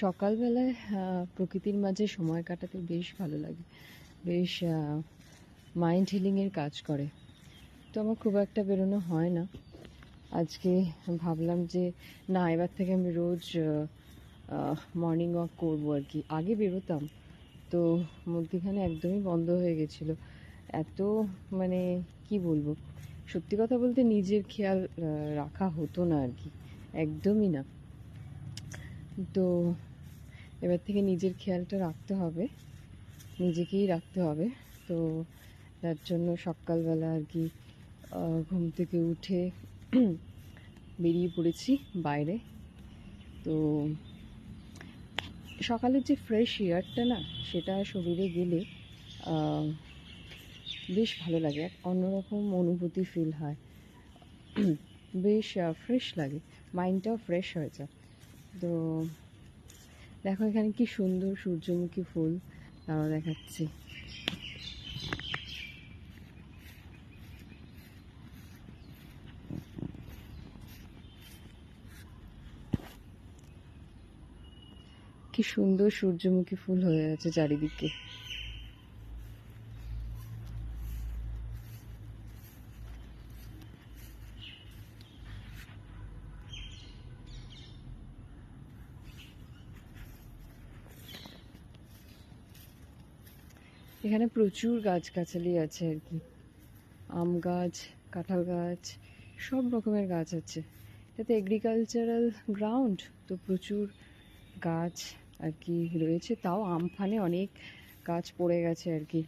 সকালবেলায় প্রকৃতির মাঝে সময় কাটাতে বেশ ভালো লাগে, বেশ মাইন্ড হিলিংয়ের কাজ করে। তো আমার খুব একটা বেরোনো হয় না। আজকে ভাবলাম যে না, এবার থেকে আমি রোজ মর্নিং ওয়াক করবো আর কি। আগে বেরোতাম, তো মধ্যিখানে একদমই বন্ধ হয়ে গেছিলো। এত মানে কি বলবো, সত্যি কথা বলতে নিজের খেয়াল রাখা হতো না আর কি, একদমই না। তো এবার থেকে নিজের খেয়ালটা রাখতে হবে, নিজেকেই রাখতে হবে। তো তার জন্য সকালবেলা আর কি ঘুম থেকে উঠে বেরিয়ে পড়েছি বাইরে। তো সকালের যে ফ্রেশ এয়ারটা না, সেটা শরীরে গেলে বেশ ভালো লাগে, এক অন্যরকম অনুভূতি ফিল হয়, বেশ ফ্রেশ লাগে, মাইন্ডটাও ফ্রেশ হয়ে যায়। তো দেখো এখানে কি সুন্দর সূর্যমুখী ফুল, তারা দেখাচ্ছি। কি সুন্দর সূর্যমুখী ফুল হয়ে আছে চারিদিকে। এখানে প্রচুর গাছগাছালি আছে আর কি, আম গাছ, কাঁঠাল গাছ, সব রকমের গাছ আছে। এতে এগ্রিকালচারাল গ্রাউন্ড, তো প্রচুর গাছ আর কি রয়েছে। তাও আমফানে অনেক গাছ পড়ে গেছে আর কি,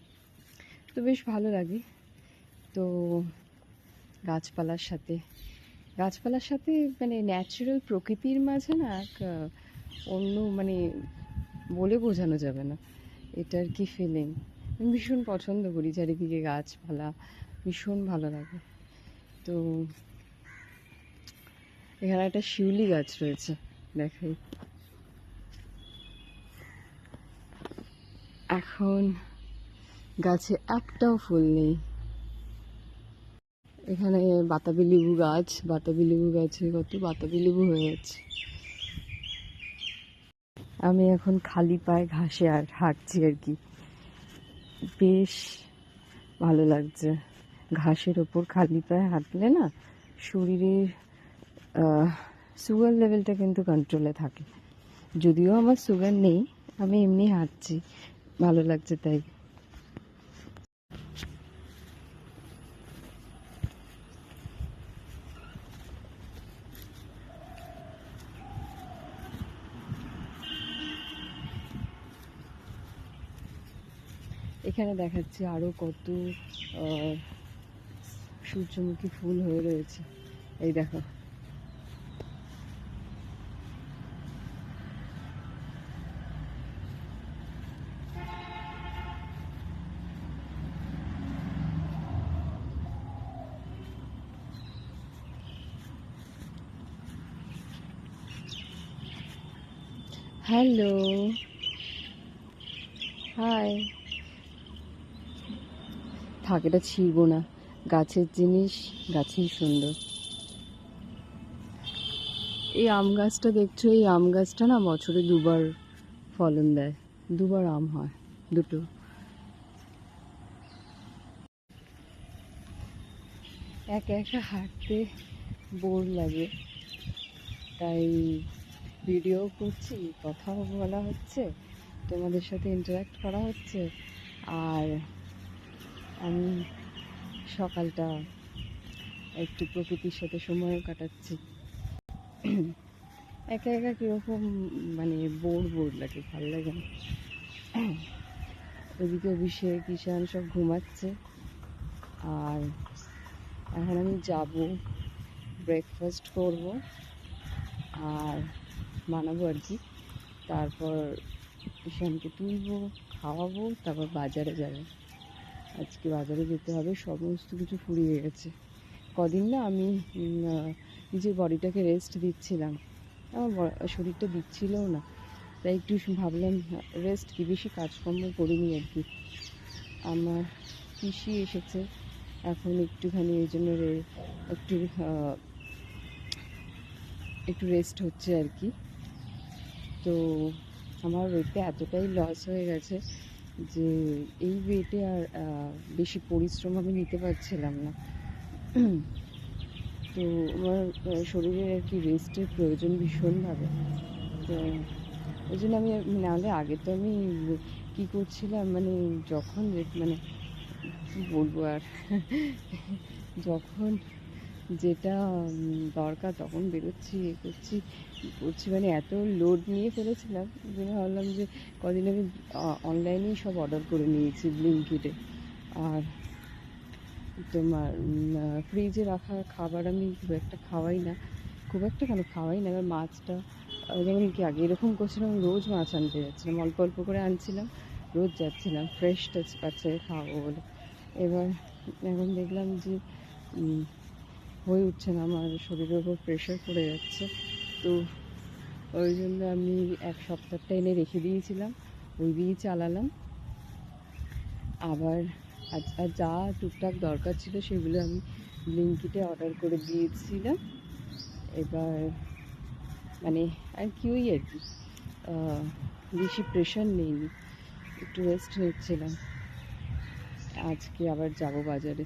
তো বেশ ভালো লাগে। তো গাছপালার সাথে মানে ন্যাচারাল প্রকৃতির মাঝে না এক অন্য মানে বলে বোঝানো যাবে না এটার কি ফিলিং। আমি ভীষণ পছন্দ করি চারিদিকে গাছপালা, ভীষণ ভালো লাগে। তো এখানে একটা শিউলি গাছ রয়েছে, দেখাই। এখন গাছে একটাও ফুল নেই। এখানে বাতাবি লেবু গাছ, বাতাবি লেবু গাছে কত বাতাবি লেবু হয়ে যাচ্ছে। আমি এখন খালি পায়ে ঘাসে আর হাঁটছি আর কি, বেশ ভালো লাগছে। ঘাসের ওপর খালি পায়ে হাঁটলে না শরীরের সুগার লেভেলটা কিন্তু কন্ট্রোলে থাকে। যদিও আমার সুগার নেই, আমি এমনি হাঁটছি, ভালো লাগছে তাই। এখানে দেখাচ্ছি আরও কত সূর্যমুখী ফুল হয়ে রয়েছে, এই দেখো। Hello, hi. থাক, এটা ছিঁড়বো না, গাছের জিনিস গাছেই সুন্দর। এই আম গাছটা দেখছো, এই আম গাছটা না বছরে দুবার ফলন দেয়, দুবার আম হয়, দুটো। একা একা হাঁটতে বোর লাগে, তাই ভিডিও করছি, কথাও বলা হচ্ছে, তোমাদের সাথে ইন্টারাক্ট করা হচ্ছে, আর আমি সকালটা একটু প্রকৃতির সাথে সময়ও কাটাচ্ছি। একা একা কীরকম মানে বোর লাগে, ভালো লাগে না। ওদিকে অভিষেক, ঈশান সব ঘুমাচ্ছে, আর এখন আমি যাব, ব্রেকফাস্ট করব আর বানাবো আর কি। তারপর ঈশানকে তুলবো, খাওয়াবো, তারপর বাজারে যাব। আজকে বাজারে যেতে হবে, সমস্ত কিছু ফুরিয়ে গেছে। কদিন না আমি নিজের বডিটাকে রেস্ট দিচ্ছিলাম, আমার শরীরটা দিচ্ছিলও না, তাই একটু ভাবলাম রেস্ট কি, বেশি কাজকর্ম করিনি আর কি। আমার পিসি এসেছে এখন, একটুখানি এই জন্য একটু রেস্ট হচ্ছে আর কি। তো আমার ওয়েটটা এতটাই লস হয়ে গেছে যে এই ওয়েটে আর বেশি পরিশ্রম আমি নিতে পারছিলাম না। তো আমার শরীরের আর কি রেস্টের প্রয়োজন ভীষণভাবে। তো ওই জন্য আমি নাহলে আগে তো আমি কী করছিলাম, মানে যখন মানে কী বলবো আর, যখন যেটা দরকার তখন বেরোচ্ছি, এ করছি করছি, মানে এত লোড নিয়ে ফেলেছিলাম যে ভাবলাম যে কদিন আমি অনলাইনেই সব অর্ডার করে নিয়েছি ব্লিঙ্কিটে। আর তোমার ফ্রিজে রাখা খাবার আমি খুব একটা খাওয়াই না, খুব একটা কেন খাওয়াই না। এবার মাছটা যেমন কি আগে এরকম করছিলাম, রোজ মাছ আনতে যাচ্ছিলাম, অল্প অল্প করে আনছিলাম, রোজ যাচ্ছিলাম ফ্রেশ বাচ্চাকে খাওয়াবো বলে। এবার এখন দেখলাম যে হয়ে উঠছে না, আমার শরীরের ওপর প্রেশার পড়ে যাচ্ছে। তো ওই জন্য আমি এক সপ্তাহটা এনে রেখে দিয়েছিলাম, ওই দিয়েই চালালাম। আবার আর যা টুকটাক দরকার ছিল সেগুলো আমি ব্লিঙ্কিটে অর্ডার করে দিয়েছিলাম। এবার মানে আর কি ওই আর কি বেশি প্রেশার নেইনি, একটু রেস্ট নিচ্ছিলাম। আজকে আবার যাব বাজারে।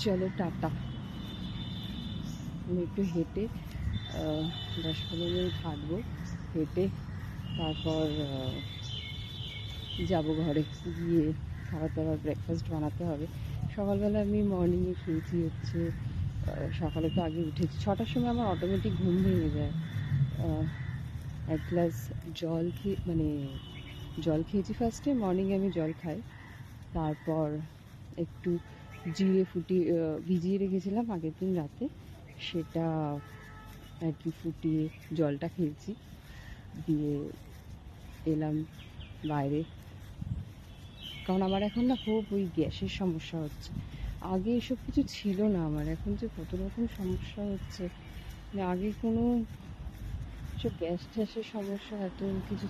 চলো টাটা। আমি একটু হেঁটে 10-15 মিনিট হাঁটবো, হেঁটে তারপর যাব ঘরে, গিয়ে খাবার দাবার ব্রেকফাস্ট বানাতে হবে। সকালবেলা আমি মর্নিংয়ে খেয়েছি হচ্ছে, সকালে তো আগে উঠেছি 6টার সময়, আমার অটোমেটিক ঘুম ভেঙে যায়। এক গ্লাস জল মানে জল খেয়েছি ফার্স্টে, মর্নিংয়ে আমি জল খাই। তারপর একটু জিরে ভিজিয়ে রেখেছিলাম আগের দিন রাতে, সেটা আর কি ফুটিয়ে জলটা খেয়েছি। দিয়ে এলাম বাইরে, কারণ আমার এখন না খুব ওই গ্যাসের সমস্যা হচ্ছে। আগে এসব কিছু ছিল না আমার, এখন যে কত রকম সমস্যা হচ্ছে। মানে আগে কোনো সব গ্যাস ট্যাসের সমস্যা এত কিছু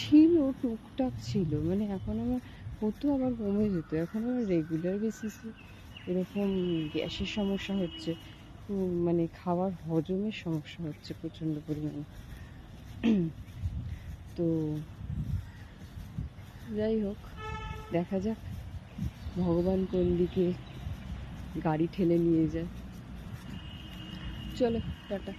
ছিল টুকটাক ছিল, মানে এখন আমার হতো আবার কমে যেত। এখন আমার রেগুলার বেসিসে এরকম গ্যাসের সমস্যা হচ্ছে, মানে খাবার হজমের সমস্যা হচ্ছে প্রচণ্ড পরিমাণে। তো যাই হোক, দেখা যাক ভগবান কোন দিকে গাড়ি ঠেলে নিয়ে যায়। চলো টাটা।